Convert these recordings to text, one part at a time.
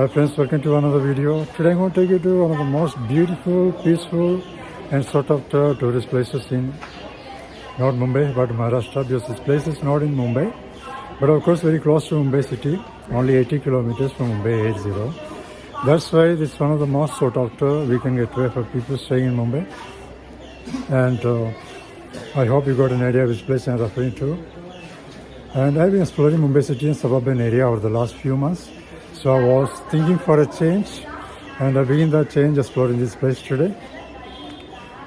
Hi friends, welcome to another video. Today I'm going to take you to one of the most beautiful, peaceful and sort of tourist places in not Mumbai but Maharashtra, because this place is not in Mumbai but of course very close to Mumbai city, only 80 kilometers from Mumbai 80. That's why this is one of the most sought after weekend getaway for people staying in Mumbai. And I hope you got an idea which place I'm referring to. And I've been exploring Mumbai city and suburban area over the last few months. So I was thinking for a change, and I begin that change exploring this place today.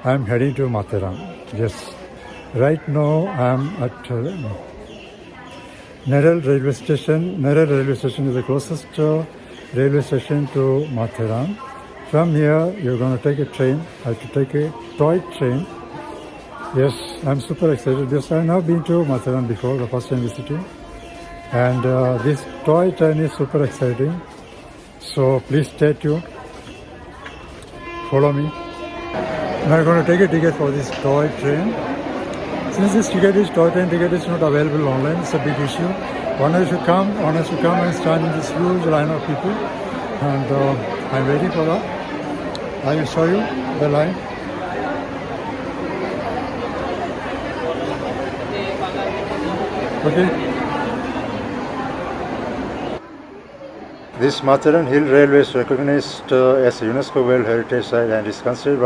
I'm heading to Matheran. Yes, right now I'm at Neral railway station. Neral railway station is the closest railway station to Matheran. From here, you're going to take a train. I have to take a toy train. Yes, I'm super excited because I've now been to Matheran before, the first time visiting. And this toy train is super exciting. So please stay tuned. Follow me. Now I'm going to take a ticket for this toy train. Since this toy train ticket is not available online, it's a big issue. One has to come and stand in this huge line of people. And I'm waiting for that. I will show you the line. Okay. This Matheran Hill Railway is recognized as a UNESCO World Heritage Site and is considered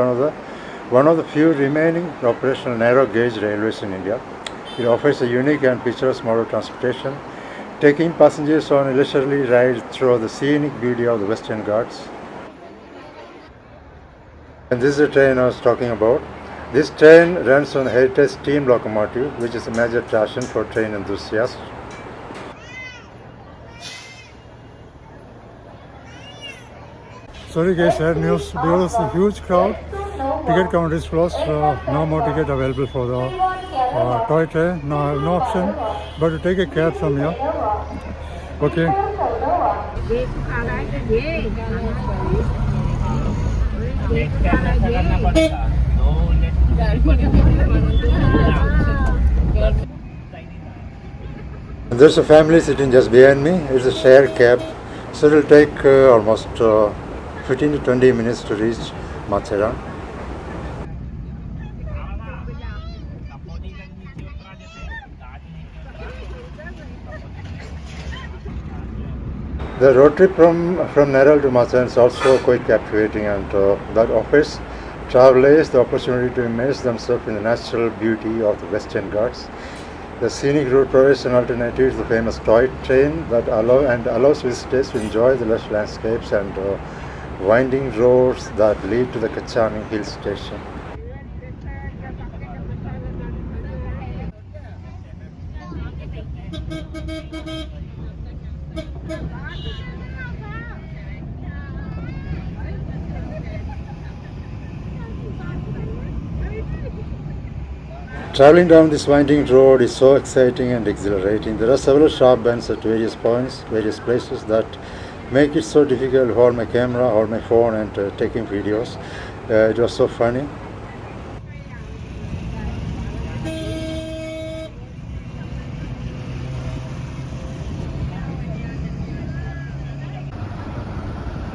one of the few remaining operational narrow gauge railways in India. It offers a unique and picturesque mode of transportation, taking passengers on a leisurely ride through the scenic beauty of the Western Ghats. And this is the train I was talking about. This train runs on the heritage steam locomotive, which is a major attraction for train enthusiasts. Sorry guys, I had news. There was a huge crowd. Ticket counter is closed. No more ticket available for the toy train. No, I have no option but to take a cab from here. Okay. There's a family sitting just behind me. It's a shared cab. So it will take almost 15 to 20 minutes to reach Matheran. The road trip from Neral to Matheran is also quite captivating, and that offers travelers the opportunity to immerse themselves in the natural beauty of the Western Ghats. The scenic route provides an alternative to the famous toy train that allows visitors to enjoy the lush landscapes and winding roads that lead to the Kachami hill station. Traveling down this winding road is so exciting and exhilarating. There are several sharp bends at various points, various places that make it so difficult to hold my camera, hold my phone and taking videos. It was so funny.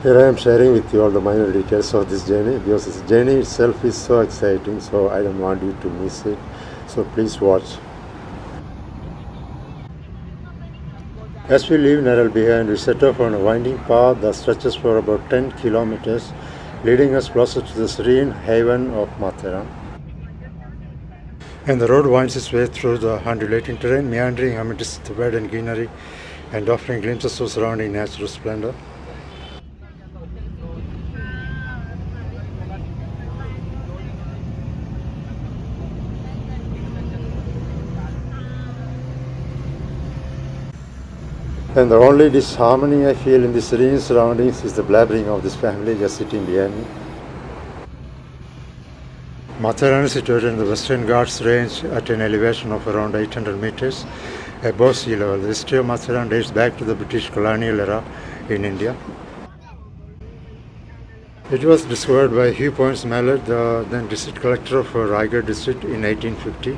Here I am sharing with you all the minor details of this journey, because this journey itself is so exciting, so I don't want you to miss it. So please watch. As we leave Neral behind, we set off on a winding path that stretches for about 10 kilometers, leading us closer to the serene haven of Matheran. And the road winds its way through the undulating terrain, meandering amidst the verdant greenery and offering glimpses of surrounding natural splendor. And the only disharmony I feel in the serene surroundings is the blabbering of this family just sitting behind me. Matheran is situated in the Western Ghats range at an elevation of around 800 meters above sea level. The history of Matheran dates back to the British colonial era in India. It was discovered by Hugh Poins Mallet, the then district collector of Raigad district in 1850.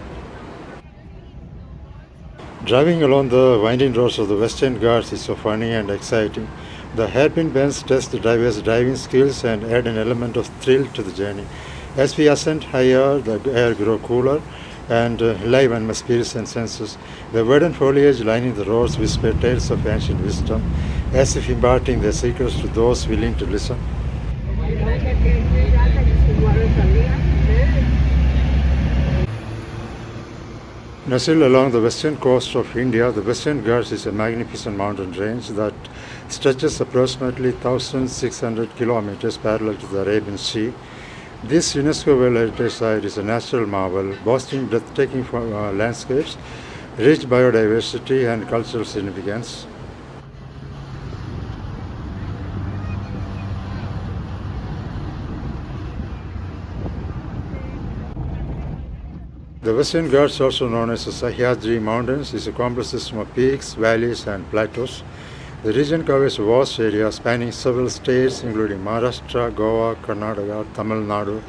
Driving along the winding roads of the Western Ghats is so funny and exciting. The hairpin bends test the driver's driving skills and add an element of thrill to the journey. As we ascend higher, the air grows cooler and liven my spirits and senses. The verdant foliage lining the roads whisper tales of ancient wisdom, as if imparting their secrets to those willing to listen. Nestled along the western coast of India, the Western Ghats is a magnificent mountain range that stretches approximately 1,600 kilometers parallel to the Arabian Sea. This UNESCO World Heritage Site is a natural marvel, boasting breathtaking landscapes, rich biodiversity, and cultural significance. The Western Ghats, also known as the Sahyadri Mountains, is a complex system of peaks, valleys, and plateaus. The region covers a vast area spanning several states, including Maharashtra, Goa, Karnataka, Tamil Nadu,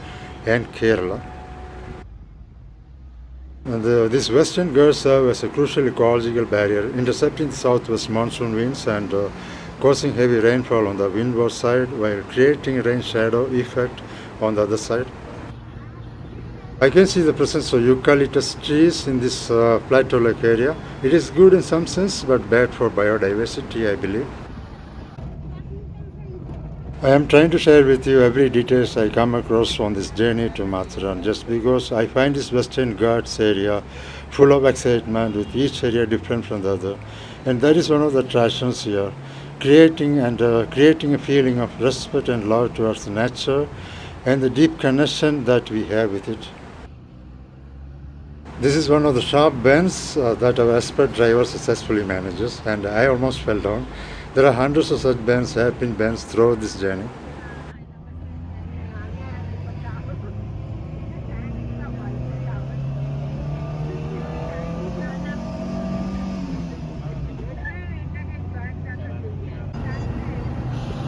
and Kerala. And these Western Ghats serve as a crucial ecological barrier, intercepting the southwest monsoon winds and causing heavy rainfall on the windward side, while creating a rain shadow effect on the other side. I can see the presence of eucalyptus trees in this plateau-like area. It is good in some sense, but bad for biodiversity, I believe. I am trying to share with you every details I come across on this journey to Matheran, just because I find this Western Ghats area full of excitement, with each area different from the other. And that is one of the attractions here, creating a feeling of respect and love towards nature and the deep connection that we have with it. This is one of the sharp bends that our expert driver successfully manages, and I almost fell down. There are hundreds of such bends, hairpin bends throughout this journey.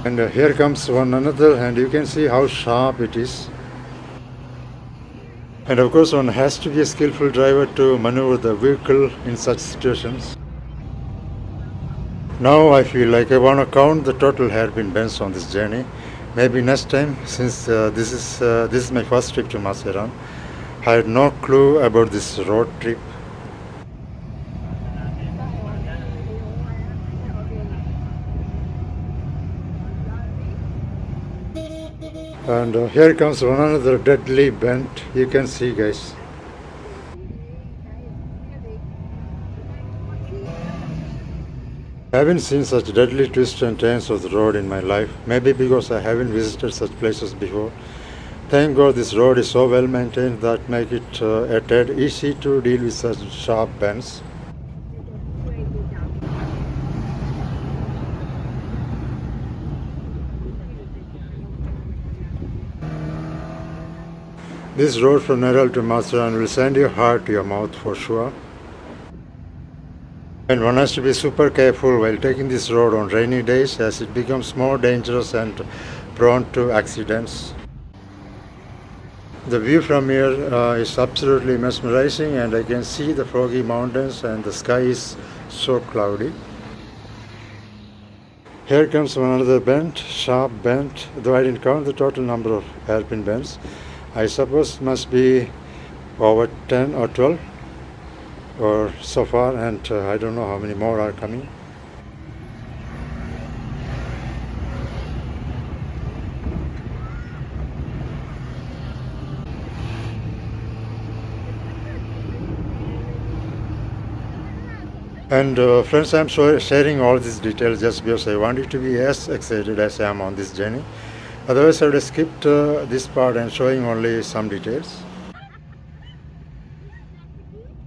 And here comes one another, and you can see how sharp it is. And of course, one has to be a skillful driver to maneuver the vehicle in such situations. Now I feel like I want to count the total hairpin bends on this journey. Maybe next time, since this is my first trip to Matheran. I had no clue about this road trip. And here comes one another deadly bend. You can see, guys. I haven't seen such deadly twists and turns of the road in my life. Maybe because I haven't visited such places before. Thank God this road is so well maintained that make it a tad easy to deal with such sharp bends. This road from Neral to Matheran will send your heart to your mouth for sure. And one has to be super careful while taking this road on rainy days, as it becomes more dangerous and prone to accidents. The view from here is absolutely mesmerizing, and I can see the foggy mountains and the sky is so cloudy. Here comes one another bend, sharp bend, though I didn't count the total number of hairpin bends. I suppose must be over 10 or 12 or so far, and I don't know how many more are coming. And friends, I'm sharing all these details just because I want you to be as excited as I am on this journey. Otherwise, I would have skipped this part and showing only some details.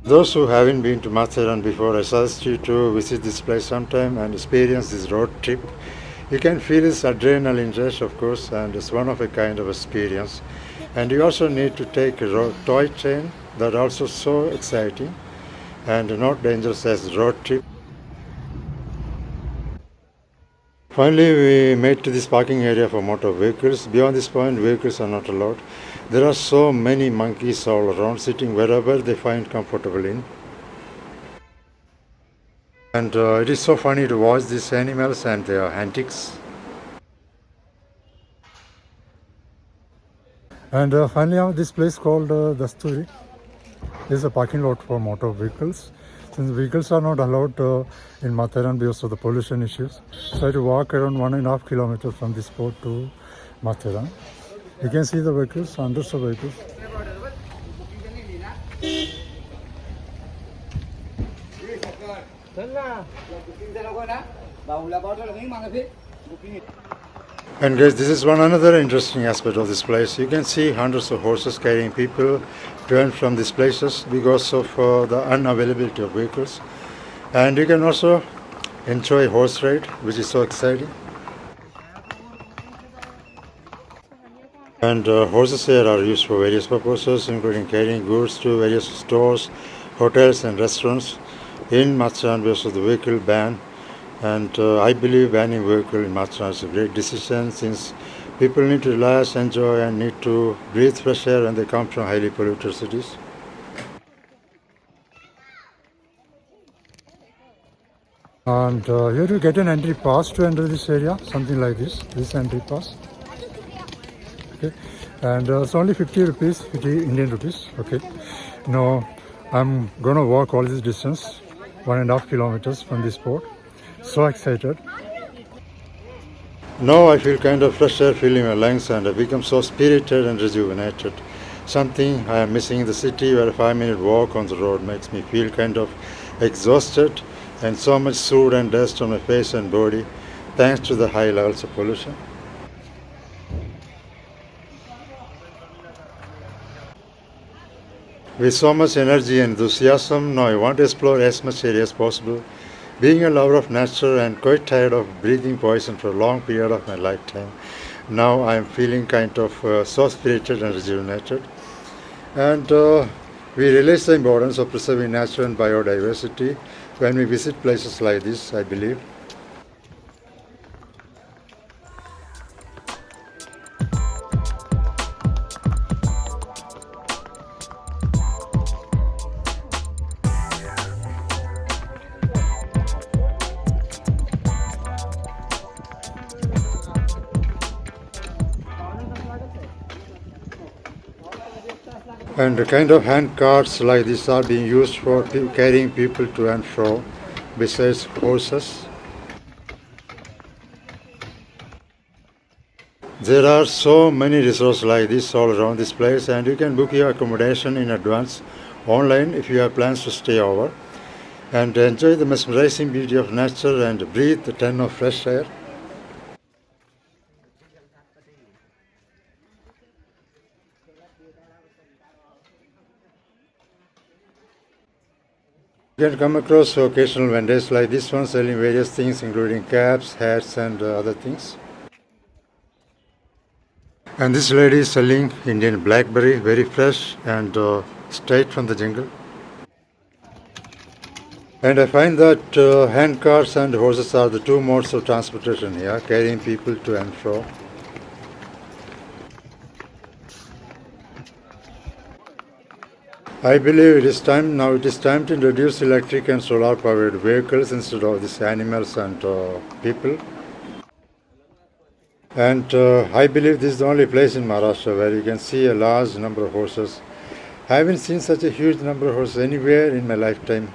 Those who haven't been to Matheran before, I suggest you to visit this place sometime and experience this road trip. You can feel this adrenaline rush, of course, and it's one of a kind of experience. And you also need to take a toy train that also so exciting and not dangerous as the road trip. Finally, we made to this parking area for motor vehicles. Beyond this point, vehicles are not allowed. There are so many monkeys all around, sitting wherever they find comfortable in. And it is so funny to watch these animals and their antics. And finally, I have this place called Dasturi. This is a parking lot for motor vehicles. Since vehicles are not allowed in Matheran because of the pollution issues, so I had to walk around 1.5 kilometers from this spot to Matheran. You can see the vehicles, hundreds of vehicles. And guys, this is one another interesting aspect of this place. You can see hundreds of horses carrying people to and from these places because of the unavailability of vehicles. And you can also enjoy horse ride, which is so exciting. And horses here are used for various purposes, including carrying goods to various stores, hotels and restaurants. In Matheran, because of the vehicle ban, and I believe banning vehicle in Matheran is a great decision, since people need to relax, enjoy and need to breathe fresh air when they come from highly polluted cities. And here you get an entry pass to enter this area, something like this entry pass. Okay, and it's only 50 rupees, 50 Indian rupees. Okay, now I'm gonna walk all this distance, 1.5 kilometers from this spot. So excited. Now I feel kind of fresh air filling my lungs and I become so spirited and rejuvenated. Something I am missing in the city, where a 5-minute walk on the road makes me feel kind of exhausted and so much soot and dust on my face and body, thanks to the high levels of pollution. With so much energy and enthusiasm, now I want to explore as much area as possible. Being a lover of nature and quite tired of breathing poison for a long period of my lifetime, now I am feeling kind of so spirited and rejuvenated. And we realize the importance of preserving nature and biodiversity when we visit places like this, I believe. And the kind of hand carts like this are being used for carrying people to and fro, besides horses. There are so many resorts like this all around this place, and you can book your accommodation in advance online if you have plans to stay over and enjoy the mesmerizing beauty of nature and breathe a ton of fresh air. You can come across occasional vendors like this one selling various things, including caps, hats and other things. And this lady is selling Indian blackberry, very fresh and straight from the jungle. And I find that hand carts and horses are the two modes of transportation here, carrying people to and fro. I believe it is time to introduce electric and solar powered vehicles instead of these animals and people. And I believe this is the only place in Maharashtra where you can see a large number of horses. I haven't seen such a huge number of horses anywhere in my lifetime.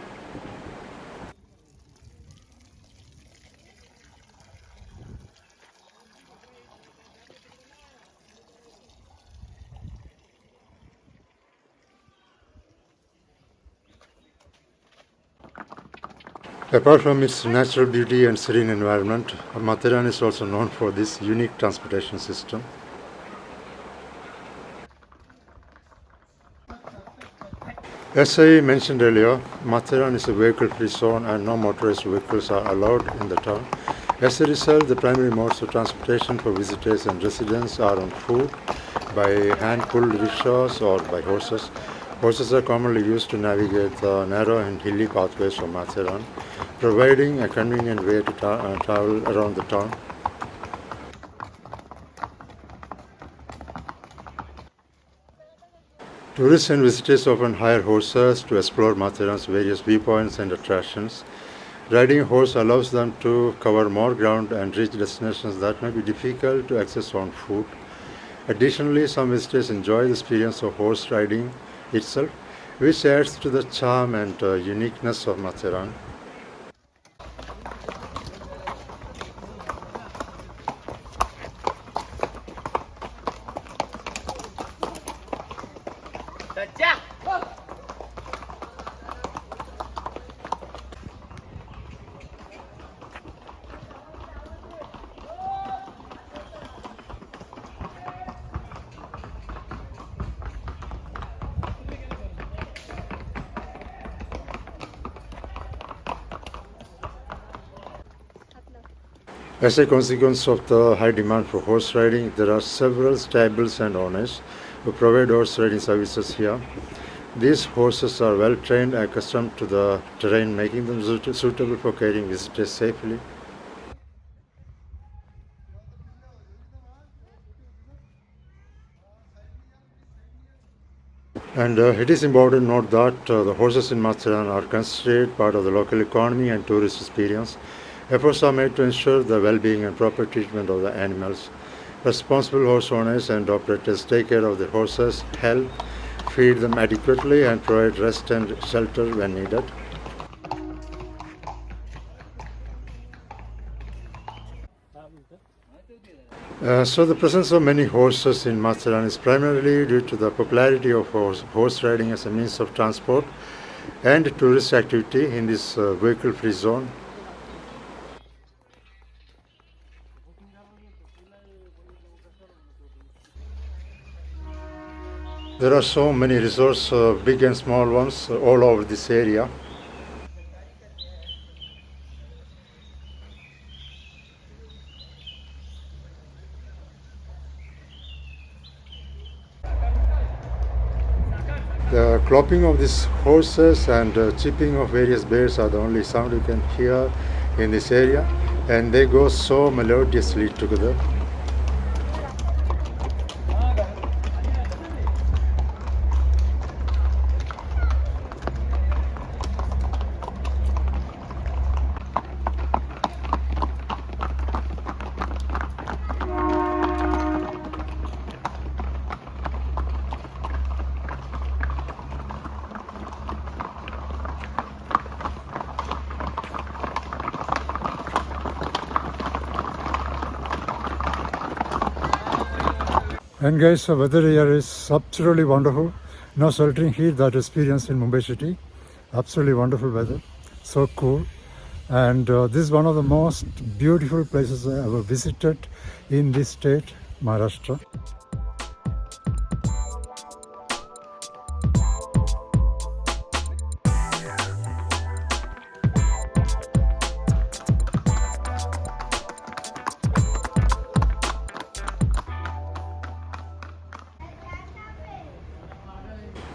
Apart from its natural beauty and serene environment, Matheran is also known for this unique transportation system. As I mentioned earlier, Matheran is a vehicle-free zone and no motorized vehicles are allowed in the town. As a result, the primary modes of transportation for visitors and residents are on foot, by hand-pulled rickshaws or by horses. Horses are commonly used to navigate the narrow and hilly pathways of Matheran, providing a convenient way to travel around the town. Tourists and visitors often hire horses to explore Matheran's various viewpoints and attractions. Riding a horse allows them to cover more ground and reach destinations that may be difficult to access on foot. Additionally, some visitors enjoy the experience of horse riding itself, which adds to the charm and uniqueness of Matheran. As a consequence of the high demand for horse riding, there are several stables and owners who provide horse riding services here. These horses are well trained and accustomed to the terrain, making them suitable for carrying visitors safely. And it is important to note that the horses in Matheran are considered part of the local economy and tourist experience. Efforts are made to ensure the well-being and proper treatment of the animals. Responsible horse owners and operators take care of the horses' health, feed them adequately, and provide rest and shelter when needed. So the presence of many horses in Matheran is primarily due to the popularity of horse riding as a means of transport and tourist activity in this vehicle-free zone. There are so many resorts, big and small ones, all over this area. The clopping of these horses and chipping of various birds are the only sound you can hear in this area, and they go so melodiously together. And guys, the weather here is absolutely wonderful. No sweltering heat that experienced in Mumbai city. Absolutely wonderful weather. So cool. And this is one of the most beautiful places I ever visited in this state, Maharashtra.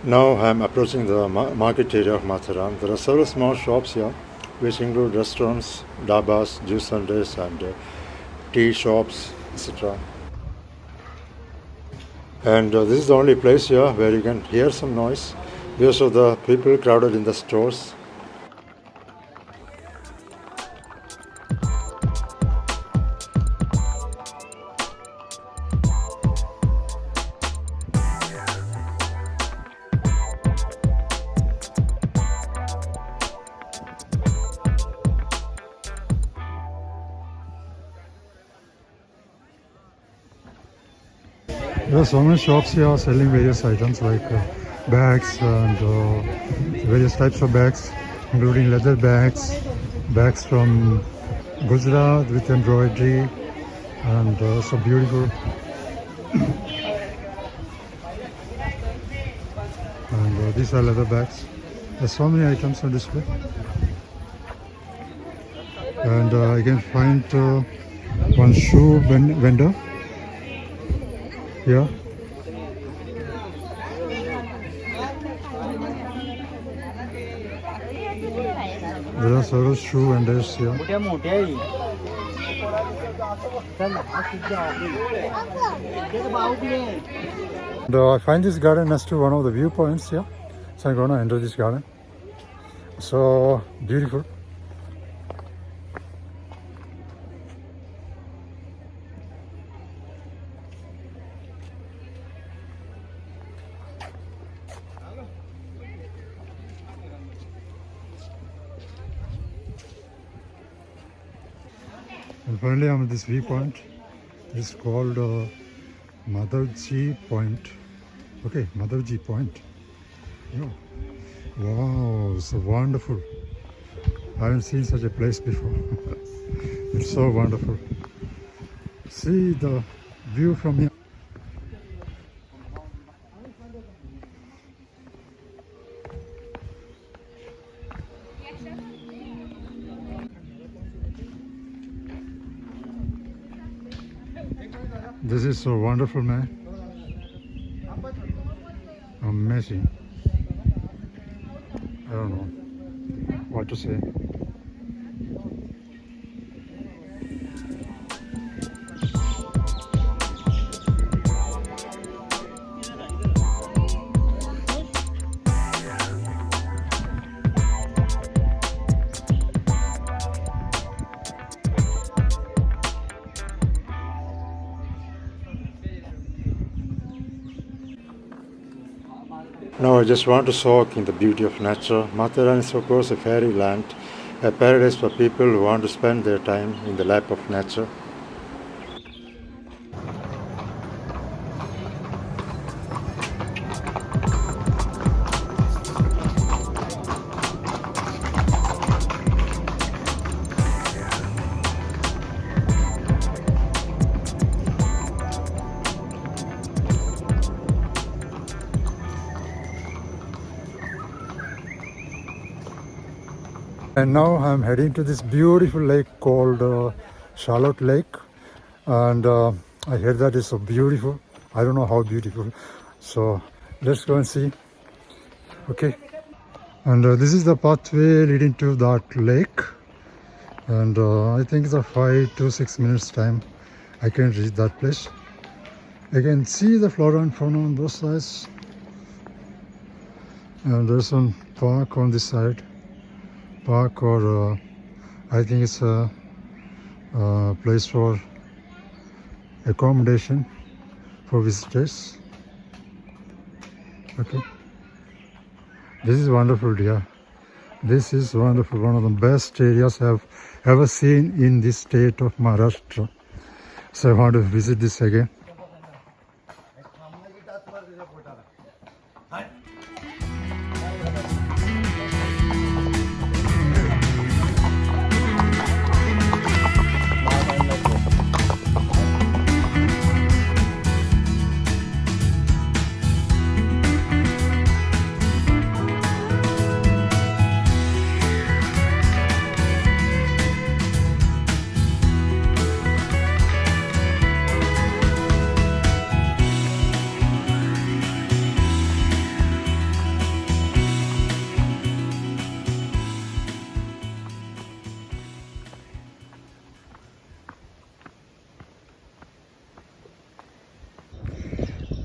Now I am approaching the market area of Matheran. There are several small shops here, which include restaurants, dabas, juice centers, and tea shops, etc. And this is the only place here where you can hear some noise because of the people crowded in the stores. There are so many shops here selling various items like bags and various types of bags, including leather bags, bags from Gujarat with embroidery, and so beautiful. And these are leather bags. There's so many items on display. And I can find one shoe vendor here. There are several shoe vendors here. And I find this garden next to one of the viewpoints here. So I'm gonna enter this garden. So beautiful. finally I'm at this viewpoint. It's called Matheran Point. Okay, Matheran Point. Yeah. Wow, so wonderful. I haven't seen such a place before. It's so wonderful. See the view from here. This is so wonderful, man. Amazing. I don't know what to say. Now I just want to soak in the beauty of nature. Matheran is of course a fairyland, a paradise for people who want to spend their time in the lap of nature. And now I'm heading to this beautiful lake called Charlotte Lake, and I heard that it's so beautiful. I don't know how beautiful, so let's go and see. Okay, and this is the pathway leading to that lake, and I think it's a 5 to 6 minutes time I can reach that place. I can see the flora and fauna on both sides, and there's some park on this side. Park, or I think it's a place for accommodation for visitors. Okay, this is wonderful, dear. This is wonderful. One of the best areas I've ever seen in this state of Maharashtra. So I want to visit this again.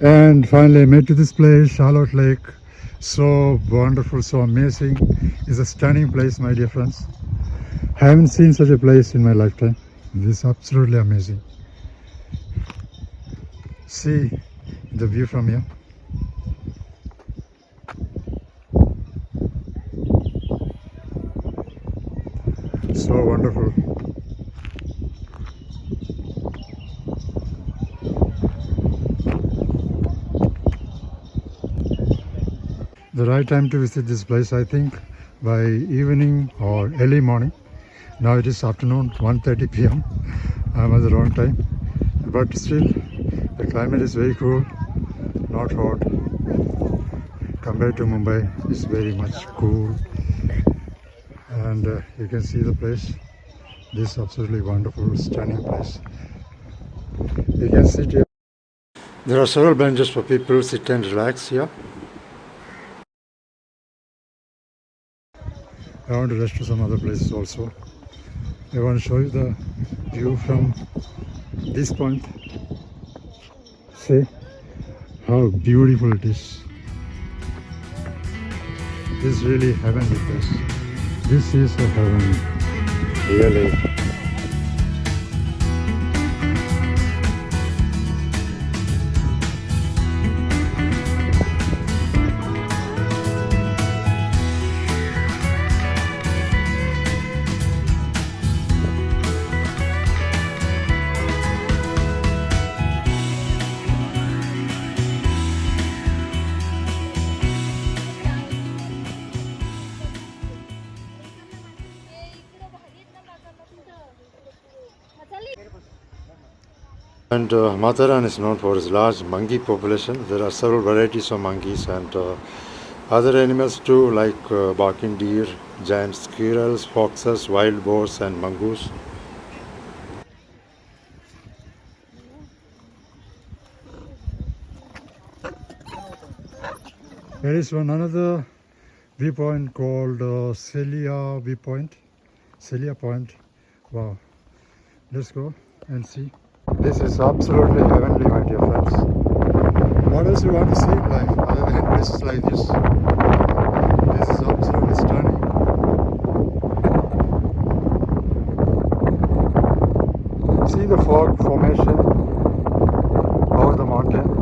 And finally I made to this place, Charlotte Lake. So wonderful, so amazing. It's a stunning place, my dear friends. I haven't seen such a place in my lifetime. This is absolutely amazing. See the view from here. So wonderful. The right time to visit this place, I think, by evening or early morning. Now it is afternoon, 1:30 p.m. I'm at the wrong time, but still the climate is very cool, not hot. Compared to Mumbai, it's very much cool, and you can see the place. This is absolutely wonderful, stunning place. You can sit here. There are several benches for people to sit and relax here. I want to rest to some other places also. I want to show you the view from this point. See how beautiful it is. This is really heavenly place. This is a heaven, really. And Matheran is known for its large monkey population. There are several varieties of monkeys and other animals too, like barking deer, giant squirrels, foxes, wild boars, and mongoose. There is one another viewpoint called Celia viewpoint. Celia Point. Wow. Let's go and see. This is absolutely heavenly, my dear friends. What else you want to see in life other than places like this? This is absolutely stunning. See the fog formation over the mountain.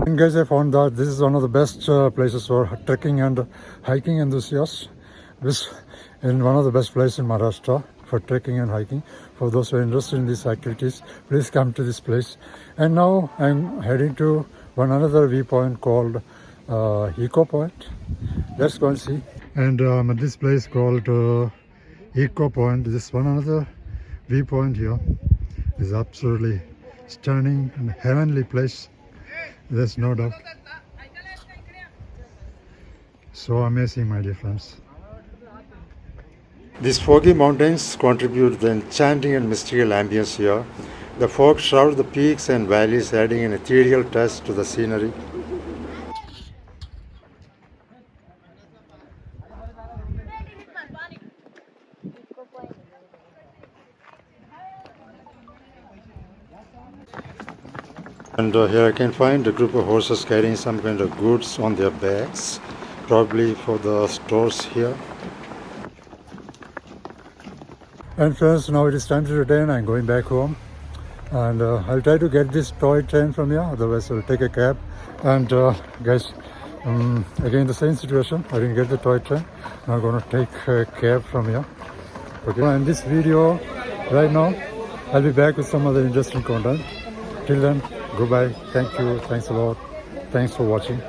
And guys, I found that this is one of the best places for trekking and hiking enthusiasts. This is one of the best places in Maharashtra for trekking and hiking. For those who are interested in these activities, please come to this place. And now I'm heading to one another viewpoint called Eco Point. Let's go and see. And at this place called Eco Point, this one another viewpoint here is absolutely stunning and heavenly place. There's no doubt. So amazing, my dear friends. These foggy mountains contribute to the enchanting and mystical ambience here. The fog shrouds the peaks and valleys, adding an ethereal touch to the scenery. And here I can find a group of horses carrying some kind of goods on their backs, probably for the stores here. And friends, now it is time to return. I'm going back home. And I'll try to get this toy train from here, otherwise I'll take a cab. And guys, again the same situation. I didn't get the toy train. I'm going to take a cab from here. Okay, and this video right now, I'll be back with some other interesting content. Till then, goodbye. Thank you. Thanks a lot. Thanks for watching.